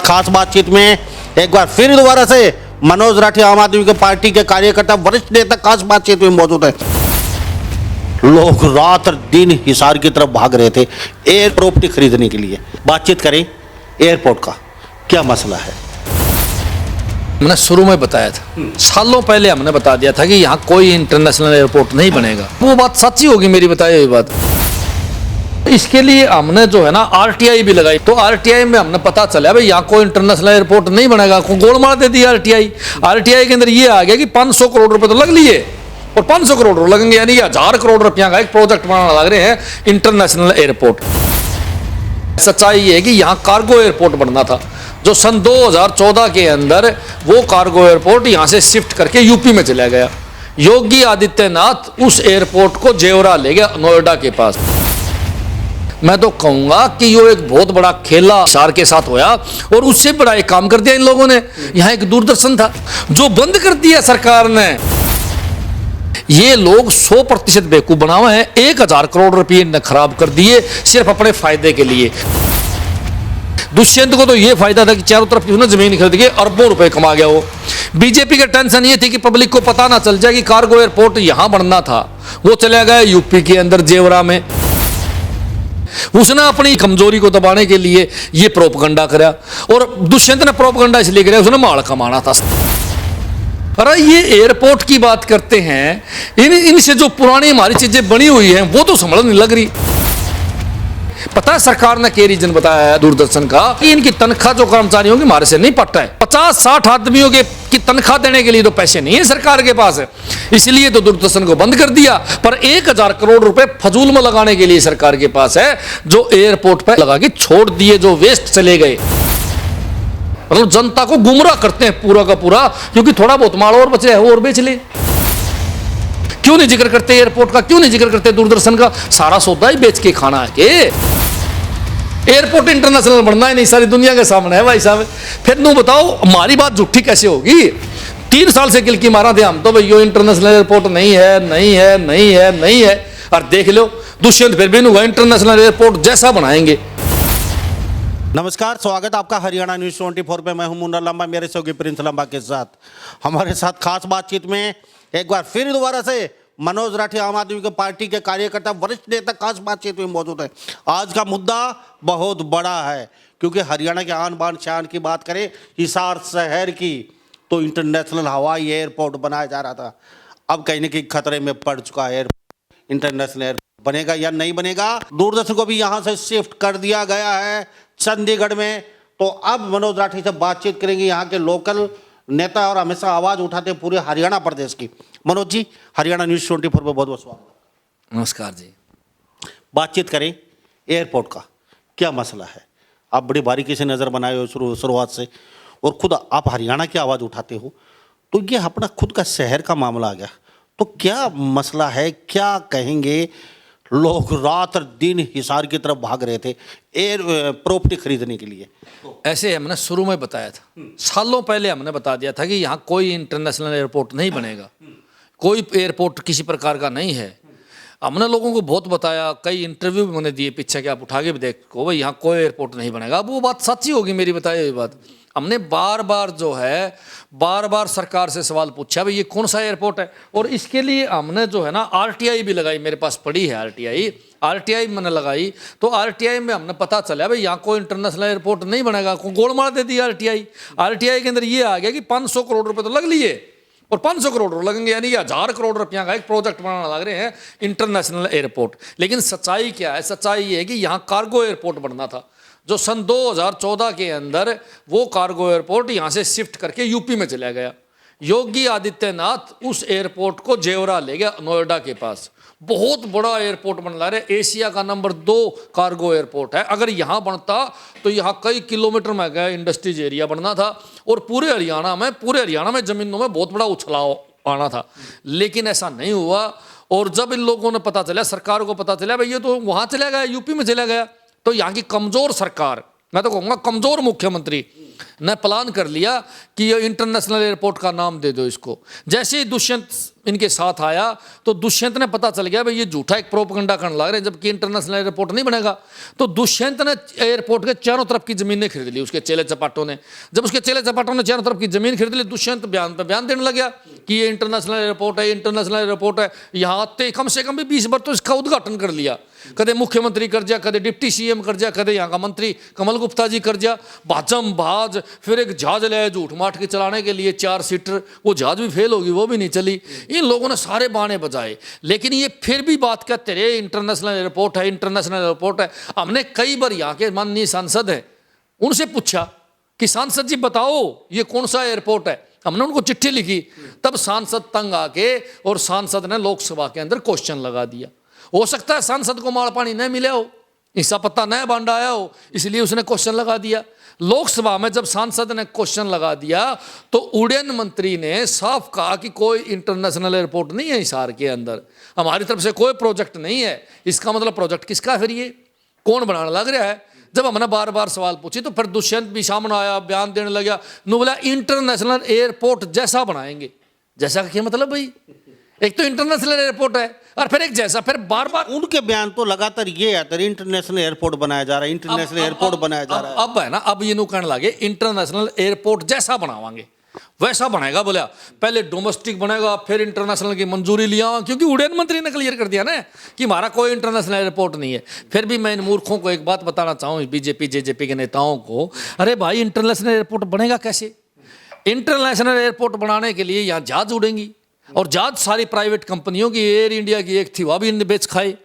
खास बातचीत में एक बार फिर दोबारा से मनोज राठी आम आदमी की पार्टी के कार्यकर्ता वरिष्ठ नेता खास बातचीत में मौजूद है। लोग रात और दिन हिसार की तरफ भाग रहे थे एयर प्रॉपर्टी खरीदने के लिए। बातचीत करें एयरपोर्ट का क्या मसला है। मैंने शुरू में बताया था, सालों पहले हमने बता दिया था कि यहाँ कोई इंटरनेशनल एयरपोर्ट नहीं बनेगा। वो बात सच्ची होगी, मेरी बताई हुई बात। इसके लिए हमने जो है ना आरटीआई भी लगाई, तो आरटीआई में हमने पता चला भाई यहाँ कोई इंटरनेशनल एयरपोर्ट नहीं बनेगा। गोलमाल दे दी आरटीआई। आरटीआई के अंदर ये आ गया कि 500 करोड़ रुपए तो लग लिए और 500 करोड़ लगेंगे, यानी 1000 करोड़ रुपया का एक प्रोजेक्ट बनाना लग रहे हैं इंटरनेशनल एयरपोर्ट। सच्चाई ये है कि यहाँ कार्गो एयरपोर्ट बनना था, जो सन 2014 के अंदर वो कार्गो एयरपोर्ट यहाँ से शिफ्ट करके यूपी में चला गया। योगी आदित्यनाथ उस एयरपोर्ट को जेवरा ले गया नोएडा के पास। मैं तो कहूंगा कि यो एक बहुत बड़ा खेला हिसार के साथ होया और उससे बड़ा एक काम कर दिया इन लोगों ने। यहाँ एक दूरदर्शन था जो बंद कर दिया सरकार ने। ये लोग 100% बेवकूफ बना हुए हैं। 1000 करोड़ रुपये ने खराब कर दिए सिर्फ अपने फायदे के लिए। दुष्यंत को तो ये फायदा था कि चारों तरफ की जमीन खरीद के अरबों रुपए कमा गया वो। बीजेपी का टेंशन ये थी कि पब्लिक को पता ना चल जाए कि कार्गो एयरपोर्ट यहां बनना था। वो चला गया यूपी के अंदर जेवरा में। उसने अपनी कमजोरी को दबाने के लिए ये प्रोपगंडा करा, और दुष्यंत ने प्रोपगंडा इसलिए करा उसने माल कमाना था। अरे ये एयरपोर्ट की बात करते हैं, इनसे जो पुरानी हमारी चीजें बनी हुई हैं वो तो समझ नहीं लग रही। पता है सरकार ने क्या रीजन बताया है दूरदर्शन का कि इनकी तनख्वाह जो कर्मचारियों की हमारे से नहीं पटता है। 50-60 आदमियों की तनख्वाह देने के लिए तो पैसे नहीं है सरकार के पास, इसलिए तो दूरदर्शन को बंद कर दिया। पर 1000 करोड़ रुपए फजूल में लगाने के लिए सरकार के पास है, जो एयरपोर्ट पर लगा के छोड़ दिए, जो वेस्ट चले गए। मतलब जनता को गुमराह करते हैं पूरा का पूरा, क्योंकि थोड़ा बहुत माल और बचे है वो और बेच ले। क्यों नहीं जिक्र करते एयरपोर्ट का, क्यों नहीं जिक्र करते दूरदर्शन का? सारा सौदा ही बेच के खाना है के। एयरपोर्ट इंटरनेशनल बनना ही नहीं, सारी दुनिया के सामने है भाई साहब। फिर नू बताओ हमारी बात झूठी कैसे होगी? 3 साल से गिलकी मारा थे हम तो भाई यो इंटरनेशनल एयरपोर्ट नहीं है, नहीं है, नहीं है, नहीं है। और देख लो दुष्यंत फिर भी इंटरनेशनल एयरपोर्ट जैसा बनाएंगे। नमस्कार, स्वागत आपका हरियाणा न्यूज़ 24 पे। मैं हूं मुन्ना लंबा, मेरे सहयोगी प्रिंस लंबा के साथ। हमारे साथ खास बातचीत में एक बार फिर दोबारा से मनोज राठी आम आदमी की पार्टी के कार्यकर्ता वरिष्ठ नेता खास बातचीत में मौजूद है। आज का मुद्दा बहुत बड़ा है, क्योंकि हरियाणा के आन बान शान की बात करें, हिसार शहर की, तो इंटरनेशनल हवाई एयरपोर्ट बनाया जा रहा था। अब कहीं न कहीं खतरे में पड़ चुका है। इंटरनेशनल एयरपोर्ट बनेगा या नहीं बनेगा? दूरदर्शन को भी यहाँ से शिफ्ट कर दिया गया है चंडीगढ़ में। तो अब मनोज राठी से बातचीत करेंगे, यहाँ के लोकल नेता और हमेशा आवाज उठाते हैं पूरे हरियाणा प्रदेश की। मनोज जी, हरियाणा न्यूज़ 24 पर बहुत बहुत स्वागत। नमस्कार जी। बातचीत करें एयरपोर्ट का क्या मसला है। आप बड़ी बारीकी से नज़र बनाए हो शुरुआत से, और खुद आप हरियाणा की आवाज़ उठाते हो, तो ये अपना खुद का शहर का मामला आ गया। तो क्या मसला है, क्या कहेंगे? लोग रात और दिन हिसार की तरफ भाग रहे थे एयर प्रॉपर्टी खरीदने के लिए। ऐसे हमने शुरू में बताया था, सालों पहले हमने बता दिया था कि यहाँ कोई इंटरनेशनल एयरपोर्ट नहीं बनेगा, कोई एयरपोर्ट किसी प्रकार का नहीं है। हमने लोगों को बहुत बताया, कई इंटरव्यू भी मैंने दिए पीछे के, आप उठा के भी देखो भाई यहाँ कोई एयरपोर्ट नहीं बनेगा। अब वो बात सच्ची होगी, मेरी बताई हुई बात। हमने बार बार सरकार से सवाल पूछा भाई ये कौन सा एयरपोर्ट है, और इसके लिए हमने जो है ना आरटीआई भी लगाई। मेरे पास पड़ी है आरटीआई मैंने लगाई, तो आरटीआई में हमने पता चला भाई यहाँ कोई इंटरनेशनल एयरपोर्ट नहीं बनेगा। गोलमाल दे दी आरटीआई के अंदर ये आ गया कि 500 करोड़ रुपए तो लग लिए और 500 करोड़ लगेंगे, यानी 1000 करोड़ रुपया का एक प्रोजेक्ट बनाना लग रहे हैं इंटरनेशनल एयरपोर्ट। लेकिन सच्चाई क्या है? सच्चाई ये है कि यहाँ कार्गो एयरपोर्ट बनना था, जो सन 2014 के अंदर वो कार्गो एयरपोर्ट यहाँ से शिफ्ट करके यूपी में चला गया। योगी आदित्यनाथ उस एयरपोर्ट को जेवरा ले गया नोएडा के पास। बहुत बड़ा एयरपोर्ट बन रहा है, एशिया का नंबर 2 कार्गो एयरपोर्ट है। अगर यहाँ बनता तो यहाँ कई किलोमीटर में गया इंडस्ट्रीज एरिया बनना था, और पूरे हरियाणा में जमीनों में बहुत बड़ा उछलाव आना था। लेकिन ऐसा नहीं हुआ, और जब इन लोगों ने पता चला, सरकार को पता चला भाई ये तो वहाँ चला गया, यूपी में चला गया, तो यहाँ की कमजोर सरकार, मैं तो कहूँगा कमजोर मुख्यमंत्री न प्लान कर लिया कि ये इंटरनेशनल एयरपोर्ट का नाम दे दो इसको। जैसे ही दुष्यंत इनके साथ आया तो दुष्यंत ने पता चल गया भाई ये झूठा एक प्रोपगंडा करने लग रहे हैं, जबकि इंटरनेशनल एयरपोर्ट नहीं बनेगा। तो दुष्यंत ने एयरपोर्ट के चारों तरफ की जमीनें खरीद ली उसके चेले चपाटों ने। जब उसके चेले चपाटों ने चारों तरफ की जमीन खरीद ली, दुष्यंत बयान पे बयान देने लग गया कि ये इंटरनेशनल एयरपोर्ट है, इंटरनेशनल एयरपोर्ट है। यहाँ आते कम से कम भी 20 बार तो इसका उद्घाटन कर लिया। कदे मुख्यमंत्री कर जा, कदे डिप्टी सीएम कर जा, कदे यहाँ का मंत्री कमल गुप्ता जी कर जा, भाजम भाज। फिर एक जहाज लाया झूठ माठ के चलाने के लिए 4 सीटर, वो जहाज भी फेल होगी, वो भी नहीं चली। इन लोगों ने सारे बाणे बजाए, लेकिन ये फिर भी बात कहते रहे इंटरनेशनल एयरपोर्ट है, इंटरनेशनल एयरपोर्ट है। हमने कई बार यहाँ के माननीय सांसद हैं उनसे पूछा कि सांसद जी बताओ ये कौन सा एयरपोर्ट है। हमने उनको चिट्ठी लिखी, तब सांसद तंग आके और सांसद ने लोकसभा के अंदर क्वेश्चन लगा दिया। हो सकता है सांसद को माल पानी न मिला हो, हिस्सा पत्ता न बांटा आया हो, इसलिए उसने क्वेश्चन लगा दिया। लोकसभा में जब सांसद ने क्वेश्चन लगा दिया तो उड्डयन मंत्री ने साफ कहा कि कोई इंटरनेशनल एयरपोर्ट नहीं है हिसार के अंदर, हमारी तरफ से कोई प्रोजेक्ट नहीं है। इसका मतलब प्रोजेक्ट किसका, फिर ये कौन बनाने लग रहा है। जब हमने बार बार सवाल पूछी तो फिर दुष्यंत भी सामने आया, बयान देने लगा, नु बोला इंटरनेशनल एयरपोर्ट जैसा बनाएंगे। जैसा का क्या मतलब भाई, एक तो इंटरनेशनल एयरपोर्ट है और फिर एक जैसा, फिर बार बार उनके बयान तो लगातार ये आता है इंटरनेशनल एयरपोर्ट बनाया जा रहा है, इंटरनेशनल एयरपोर्ट बनाया जा रहा है। अब है ना, अब ये नु कहने लगे इंटरनेशनल एयरपोर्ट जैसा बनावांगे, वैसा बनेगा। बोला पहले डोमेस्टिक बनेगा फिर इंटरनेशनल की मंजूरी लिया, क्योंकि उड्डयन मंत्री ने क्लियर कर दिया ना कि हमारा कोई इंटरनेशनल एयरपोर्ट नहीं है। फिर भी मैं इन मूर्खों को एक बात बताना चाहूँ, बीजेपी जेजेपी के नेताओं को, अरे भाई इंटरनेशनल एयरपोर्ट बनेगा कैसे? इंटरनेशनल एयरपोर्ट बनाने के लिए यहाँ जहाज उड़ेंगी और जहाज सारी प्राइवेट कंपनियों की, एयर इंडिया की एक थी वह भी इनने बेच खाई।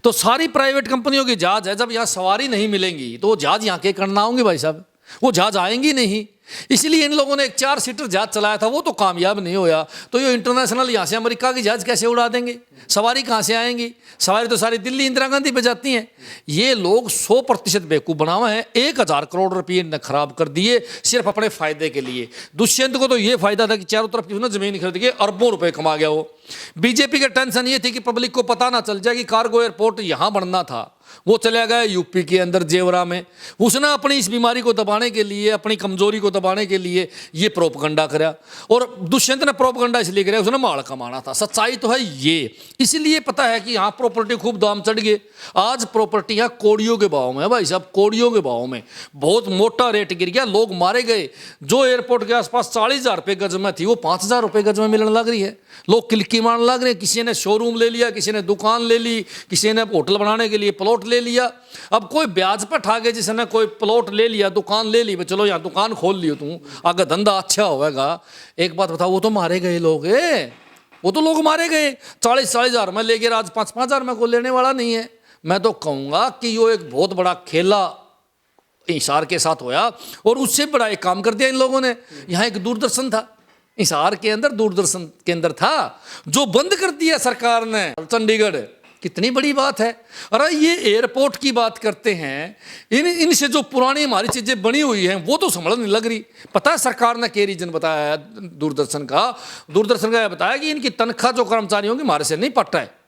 तो सारी प्राइवेट कंपनियों की जहाज है, जब यहाँ सवारी नहीं मिलेंगी तो वो जहाज यहाँ के करना होंगे भाई साहब, वो जहाज आएंगी नहीं। इसलिए इन लोगों ने एक 4 सीटर जहाज चलाया था, वो तो कामयाब नहीं होया। तो ये इंटरनेशनल यहाँ से अमेरिका की जहाज कैसे उड़ा देंगे? सवारी कहाँ से आएंगी? सवारी तो सारी दिल्ली इंदिरा गांधी पे जाती हैं। ये लोग 100% बेवकूफ़ बना हुए हैं। 1000 करोड़ रुपये ने खराब कर दिए सिर्फ अपने फायदे के लिए। दुष्यंत को तो ये फायदा था कि चारों तरफ की उसने जमीन खरीद के अरबों रुपए कमा गया वो। बीजेपी का टेंशन ये थी कि पब्लिक को पता ना चल जाए कि कार्गो एयरपोर्ट यहाँ बनना था। वो चला गया यूपी के अंदर जेवरा में। उसने अपनी इस बीमारी को दबाने के लिए, अपनी कमजोरी को दबाने के लिए ये प्रोपगंडा करा। और दुष्यंत ने प्रोपगंडा इसलिए कराया, उसने माल कमाना था। सच्चाई तो है ये। इसलिए पता है कि यहाँ प्रॉपर्टी खूब दाम चढ़ गए। आज प्रॉपर्टी यहाँ कौड़ियों के भाव में है भाई साहब, कौड़ियों के भाव में बहुत मोटा रेट गिर गया। लोग मारे गए। जो एयरपोर्ट के आसपास 40,000 रुपये गज में थी वो 5,000 रुपये गज में मिलने लग रही है। लोग किलकी मारने लग रहे हैं। किसी ने शोरूम ले लिया, किसी ने दुकान ले ली, किसी ने होटल बनाने के लिए प्लॉट ले लिया। अब कोई ब्याज पर ठा गए, जिसने कोई प्लॉट ले लिया, दुकान ले ली, चलो यहाँ दुकान खोल लियो तू, अगर धंधा अच्छा होगा। एक बात बताओ, वो तो मारे गए लोग, वो तो लोग मारे गए। 40-40 हज़ार में ले गए, आज 5-5 हज़ार में कोई लेने वाला नहीं है। मैं तो कहूँगा कि यो एक बहुत बड़ा खेला हिसार के साथ होया। और उससे बड़ा एक काम कर दिया इन लोगों ने। यहाँ एक दूरदर्शन था हिसार के अंदर, दूरदर्शन केंद्र था, जो बंद कर दिया सरकार ने चंडीगढ़। कितनी बड़ी बात है। अरे ये एयरपोर्ट की बात करते हैं, इनसे जो पुरानी हमारी चीज़ें बनी हुई हैं वो तो समझ नहीं लग रही। पता है सरकार ने क्या रीजन बताया है दूरदर्शन का बताया कि इनकी तनख्वाह जो कर्मचारी होंगे हमारे से नहीं पट रहा है।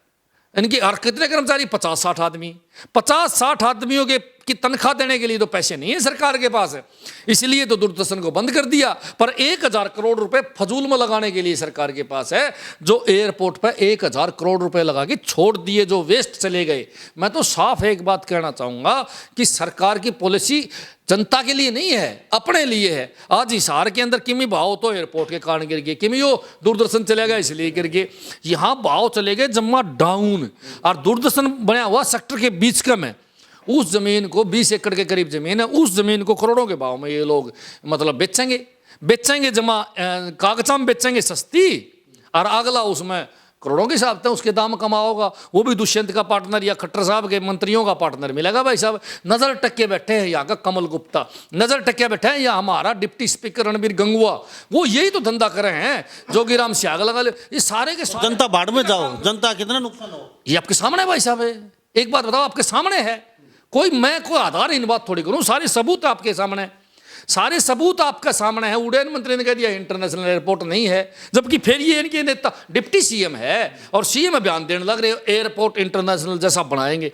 इनकी और कितने कर्मचारी? 50-60 आदमी। 50-60 आदमियों की तनख्वाह देने के लिए तो पैसे नहीं है सरकार के पास है। इसलिए तो दूरदर्शन को बंद कर दिया। पर 1000 करोड़ रुपए फजूल में लगाने के लिए सरकार के पास है, जो एयरपोर्ट पर 1000 करोड़ रुपए लगा के छोड़ दिए, जो वेस्ट चले गए। मैं तो साफ एक बात कहना चाहूँगा कि सरकार की पॉलिसी जनता के लिए नहीं है, अपने लिए है। आज हिसार के अंदर किमी भाव तो एयरपोर्ट के कारण गिर गए, किमी वो दूरदर्शन चले गया इसलिए गिर गए। यहाँ भाव चले गए जम्मा डाउन। और दूरदर्शन बना हुआ सेक्टर के बीच का में, उस जमीन को 20 एकड़ के करीब जमीन है, उस जमीन को करोड़ों के भाव में ये लोग मतलब बेचेंगे जमा कागजात में बेचेंगे सस्ती, और अगला उसमें करोड़ों के हिसाब से उसके दाम कमा होगा। वो भी दुष्यंत का पार्टनर या खट्टर साहब के मंत्रियों का पार्टनर मिलेगा भाई साहब। नजर टक्के बैठे हैं यहाँ का कमल गुप्ता, नजर टक्के बैठे हैं या हमारा डिप्टी स्पीकर रणबीर गंगुआ, वो यही तो धंधा कर रहे हैं। जोगीराम स्याग लगा ले, ये सारे के सारे। जनता बाढ़ में जाओ, जनता कितना नुकसान हो, ये आपके सामने है भाई साहब। एक बात बताओ, आपके सामने है। मैं कोई आधार इन बात थोड़ी करूं, सारे सबूत आपके सामने, सारे सबूत आपका सामने है। उड्डयन मंत्री ने कह दिया इंटरनेशनल एयरपोर्ट नहीं है, जबकि फिर ये इनके नेता डिप्टी सीएम है और सीएम बयान देने लग रहे एयरपोर्ट इंटरनेशनल जैसा बनाएंगे।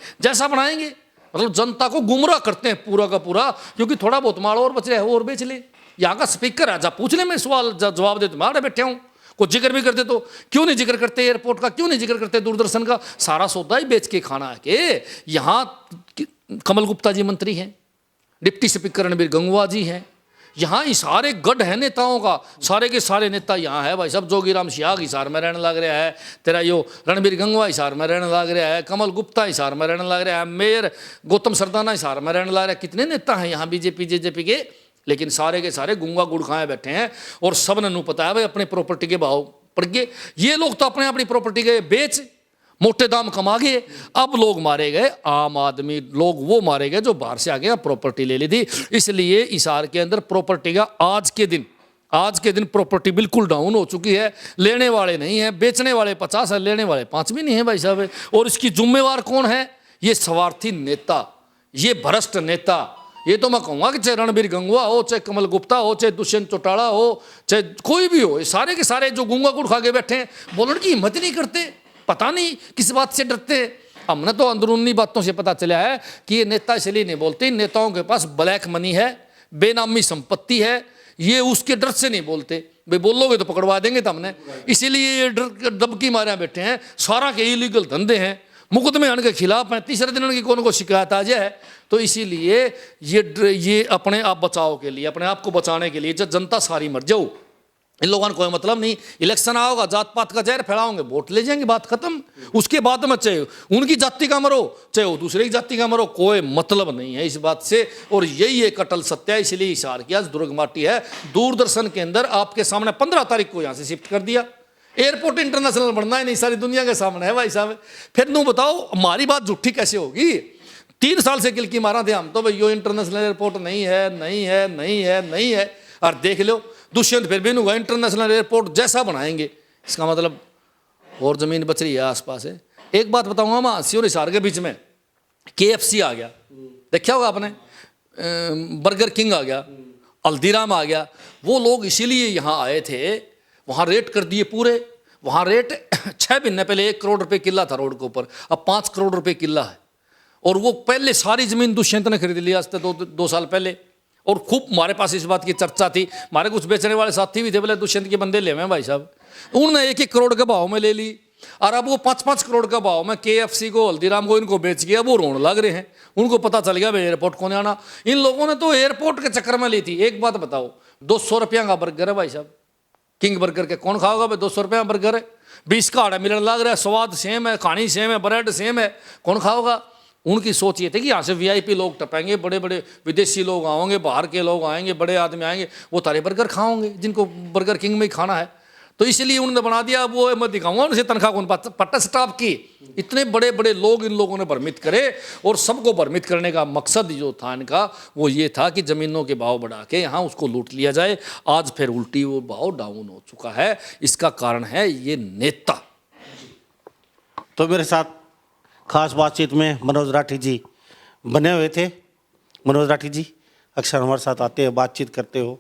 मतलब जनता को गुमराह करते हैं पूरा का पूरा, क्योंकि थोड़ा बहुत माल और बच रहा है वो और बेच ले। यहाँ का स्पीकर है, जा पूछ ले, मैं सवाल जवाब दे, तुम्हारे बैठे हूँ। कुछ जिक्र भी करते तो क्यों नहीं जिक्र करते एयरपोर्ट का, क्यों नहीं जिक्र करते दूरदर्शन का? सारा सौदा ही बेच के खाना है कि यहाँ कमल गुप्ता जी मंत्री हैं, डिप्टी स्पीकर रणबीर गंगवा जी हैं, यहाँ ही सारे गढ़ है नेताओं का, सारे के सारे नेता यहाँ है भाई साहब। जोगीराम सियाग हिसार में रहने लग रहा है, तेरा यो रणबीर गंगवा हिसार में रहने लग रहा है, कमल गुप्ता हिसार में रहने लग रहा है, मेयर गौतम सरदाना हिसार में रहने लग रहा है। कितने नेता हैं यहाँ बीजेपी जेजेपी के, लेकिन सारे के सारे गुंगा गुड़ खाए बैठे हैं और सब ने पता है भाई अपने प्रॉपर्टी के भाव पड़ गए। ये लोग तो अपने अपनी प्रॉपर्टी के बेच मोटे दाम कमा गए। अब लोग मारे गए, आम आदमी लोग वो मारे गए जो बाहर से आ गए प्रॉपर्टी ले ली थी। इसलिए हिसार के अंदर प्रॉपर्टी का आज के दिन प्रॉपर्टी बिल्कुल डाउन हो चुकी है। लेने वाले नहीं है, बेचने वाले 50 है, लेने वाले 5 भी नहीं है भाई साहब। और इसकी जिम्मेवार कौन है? ये स्वार्थी नेता, ये भ्रष्ट नेता। ये तो मैं कहूँगा कि चाहे रणबीर गंगवा हो, चाहे कमल गुप्ता हो, चाहे दुष्यंत चौटाला हो, चाहे कोई भी हो, ये सारे के सारे जो गुंगा गुड़ खा के बैठे हैं, बोलने की हिम्मत नहीं करते। पता नहीं किस बात से डरते हैं। हमने तो अंदरूनी बातों से पता चला है कि ये नेता इसलिए नहीं बोलते, नेताओं के पास ब्लैक मनी है, बेनामी संपत्ति है, ये उसके डर से नहीं बोलते। भाई बोलोगे तो पकड़वा देंगे तो हमने, इसीलिए ये डर दबकी मारे बैठे हैं। सारा के इलीगल धंधे हैं, मुकदमे उनके खिलाफ हैं, तीसरे दिन उनकी कौन को शिकायत आ जाए। तो इसीलिए ये अपने आप बचाव के लिए, अपने आप को बचाने के लिए जब जनता सारी मर जाओ, इन लोगों को कोई मतलब नहीं। इलेक्शन आओगा, जात पात का जहर फैलाओगे, वोट ले जाएंगे, बात खत्म। उसके बाद में चाहे उनकी जाति का मरो, चाहे वो दूसरे की जाति का मरो, कोई मतलब नहीं है इस बात से। और यही एक अटल सत्य है। इसलिए हिसार की आज दुर्ग माटी है। दूरदर्शन के अंदर आपके सामने 15 तारीख को यहाँ से शिफ्ट कर दिया। एयरपोर्ट इंटरनेशनल बनना ही नहीं, सारी दुनिया के सामने है भाई साहब। फिर नू बताओ हमारी बात झूठी कैसे होगी? 3 साल से किलकी मारा थे हम तो भाई यो इंटरनेशनल एयरपोर्ट नहीं है, नहीं है, नहीं है, नहीं है। और देख लो दुष्यंत फिर भी नहीं, इंटरनेशनल एयरपोर्ट जैसा बनाएंगे। इसका मतलब और जमीन बच रही है आसपास है। एक बात बताऊंगा, मैं अस्सी और हिसार के बीच में KFC आ गया, देखा होगा आपने, बर्गर किंग आ गया, हल्दीराम आ गया। वो लोग इसीलिए यहाँ आए थे, वहाँ रेट कर दिए पूरे। वहाँ रेट 6 महीने पहले 1 करोड़ रुपए किला था रोड के ऊपर, अब 5 करोड़ रुपए किला है। और वो पहले सारी जमीन दुष्यंत ने खरीद लिया आज से 2 साल पहले। और खूब हमारे पास इस बात की चर्चा थी, हमारे कुछ बेचने वाले साथी भी थे, बोले दुष्यंत के बंदे ले भाई साहब। उन्होंने 1-1 करोड़ के भाव में ले ली, और अब वो 5-5 करोड़ का भाव में KFC को, हल्दीराम को इनको बेच गया। वो रोने लग रहे हैं, उनको पता चल गया भाई एयरपोर्ट को नहीं आना। इन लोगों ने तो एयरपोर्ट के चक्कर में ली थी। एक बात बताओ, 200 रुपया का बर्गर है भाई साहब, किंग बर्गर के कौन खाओगा भाई? 200 रुपया बर्गर है, 20 का आड़ा मिलने लग रहा है, स्वाद सेम है, कहानी सेम है, ब्रेड सेम है, कौन खाओगा? उनकी सोच ये थी कि यहाँ से VIP लोग टपेंगे, बड़े बड़े विदेशी लोग आएंगे, बाहर के लोग आएंगे, बड़े आदमी आएंगे, वो तारे बर्गर खाओगे जिनको बर्गर किंग में ही खाना है। तो इसलिए उन्होंने बना दिया। अब वो मैं दिखाऊंगा उनसे तनख्वाह कौन पट्टा स्टाफ की। इतने बड़े बड़े लोग इन लोगों ने भ्रमित करे, और सबको भ्रमित करने का मकसद जो था इनका वो ये था कि ज़मीनों के भाव बढ़ा के यहाँ उसको लूट लिया जाए। आज फिर उल्टी वो भाव डाउन हो चुका है। इसका कारण है ये नेता। तो मेरे साथ खास बातचीत में मनोज राठी जी बने हुए थे। मनोज राठी जी अक्सर हमारे साथ आते हैं, बातचीत करते हो,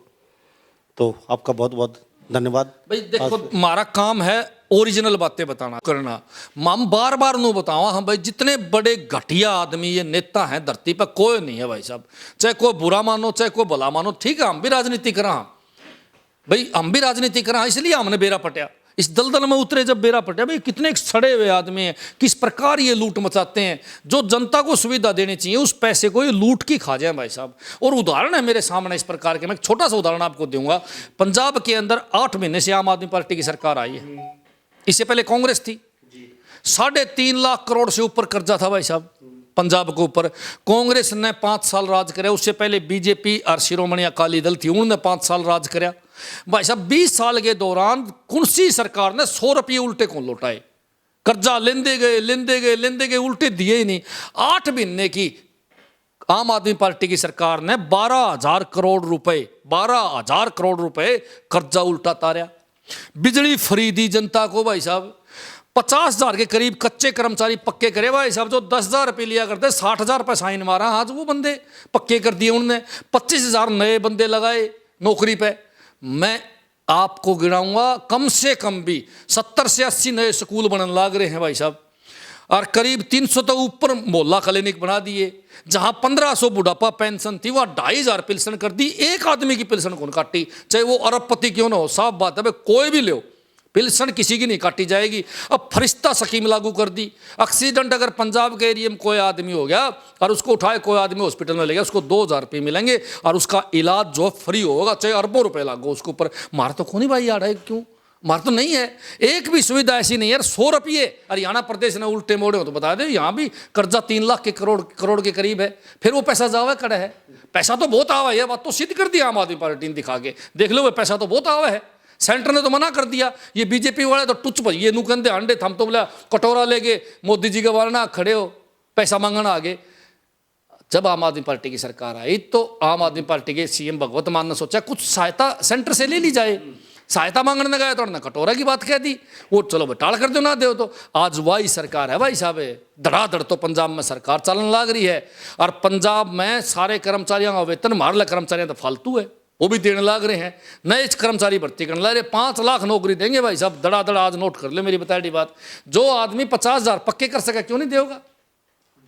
तो आपका बहुत बहुत धन्यवाद। भाई देखो, हमारा काम है ओरिजिनल बातें बताना करना। हम बार बार नो बताओ, हम भाई जितने बड़े घटिया आदमी ये नेता हैं धरती पर कोई नहीं है भाई साहब। चाहे कोई बुरा मानो, चाहे कोई भला मानो, ठीक है, हम भी राजनीति करा भाई, हम भी राजनीति करा, इसलिए हमने बेरा पटिया। इस दलदल में उतरे जब बेरा पटिया, भाई कितने सड़े हुए आदमी हैं, किस प्रकार ये लूट मचाते हैं। जो जनता को सुविधा देनी चाहिए उस पैसे को ये लूट के खा जाए भाई साहब। और उदाहरण है मेरे सामने इस प्रकार के, मैं एक छोटा सा उदाहरण आपको दूंगा। पंजाब के अंदर 8 महीने से आम आदमी पार्टी की सरकार आई है, इससे पहले कांग्रेस थी। 3.5 लाख करोड़ से ऊपर कर्जा था भाई साहब पंजाब के ऊपर। कांग्रेस ने 5 साल राज कराया, उससे पहले बीजेपी और शिरोमणि अकाली दल थी, उन्होंने 5 साल राज कराया भाई साहब। 20 साल के दौरान कौन सी सरकार ने 100 रुपये उल्टे कौन लौटाए? कर्जा लेंदे गए, उल्टे दिए ही नहीं। 8 महीने की आम आदमी पार्टी की सरकार ने 12,000 करोड़ रुपए कर्जा उल्टा तारा। बिजली फ्री दी जनता को भाई साहब। 50,000 के करीब कच्चे कर्मचारी पक्के करे भाई साहब। जो 10,000 रुपये लिया करते, 60,000 रुपये साइन मारा, आज वो बंदे पक्के कर दिए उन्होंने। 25,000 नए बंदे लगाए नौकरी पे। मैं आपको गिनाऊंगा, कम से कम भी 70 से 80 नए स्कूल बनने लग रहे हैं भाई साहब। और करीब 300 तो ऊपर मोहल्ला क्लिनिक बना दिए। जहां 1500 बुढ़ापा पेंशन थी वहां 2500 पेंशन कर दी। एक आदमी की पेंशन कौन काटी, चाहे वो अरबपति क्यों ना हो। साफ बात है भाई, कोई भी लो पेंशन किसी की नहीं काटी जाएगी। अब फरिश्ता स्कीम लागू कर दी। एक्सीडेंट अगर पंजाब के एरिया में कोई आदमी हो गया और उसको उठाए कोई आदमी हॉस्पिटल में ले गया, उसको 2000 रुपये मिलेंगे और उसका इलाज जो फ्री होगा, चाहे अरबों रुपए लागो उसके ऊपर। मार तो कौन ही भाई आ रहा है, क्यों मार तो नहीं है। एक भी सुविधा ऐसी नहीं है यार। 100 रुपये हरियाणा प्रदेश ने उल्टे मोड़े हो तो बता दे, यहाँ भी कर्जा 3 लाख के करोड़ के करीब है। फिर वो पैसा जावा कड़ा है। पैसा तो बहुत आवा है, यह बात तो सिद्ध कर दिया आम आदमी पार्टी ने दिखा के। देख लो, वो पैसा तो बहुत आवा है। सेंटर ने तो मना कर दिया। ये बीजेपी वाले तो टुच भाई ये नू कहते अंडे थम तो बोला कटोरा लेके मोदी जी के वालना खड़े हो पैसा मांगना आगे। जब आम आदमी पार्टी की सरकार आई तो आम आदमी पार्टी के सीएम भगवंत मान ने सोचा कुछ सहायता सेंटर से ले ली जाए। सहायता मांगने गया तो उन्होंने कटोरा की बात कह दी। वो चलो बटाल कर दो ना दो। तो आज वही सरकार है भाई साहब, धड़ाधड़ तो पंजाब में सरकार चलन लग रही है। और पंजाब में सारे कर्मचारियों का वेतन मारला कर्मचारियों तो फालतू है, वो भी देने लग रहे हैं। नए कर्मचारी भर्ती करने लग रहे। 5 लाख नौकरी देंगे भाई साहब, धड़ाधड़। आज नोट कर ले मेरी बताई बात। जो आदमी 50,000 पक्के कर सके क्यों नहीं देगा,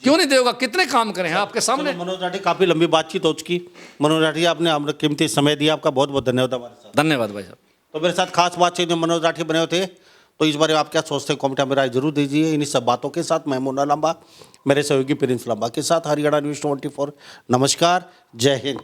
क्यों नहीं देगा। कितने काम करे हैं आपके सामने। मनोज राठी, काफी लंबी बातचीत हो चुकी। मनोज राठी, आपने हमारा कीमती समय दिया, आपका बहुत बहुत धन्यवाद हमारे साथ। धन्यवाद भाई साहब। तो मेरे साथ खास बातचीत में मनोज राठी बने हुए थे। तो इस बारे में आप क्या सोचते हैं, कमेंट में राय जरूर दीजिए। इन्हीं सब बातों के साथ मैं मुन्ना लांबा, मेरे सहयोगी प्रिंस लांबा के साथ हरियाणा न्यूज़ 24। नमस्कार, जय हिंद।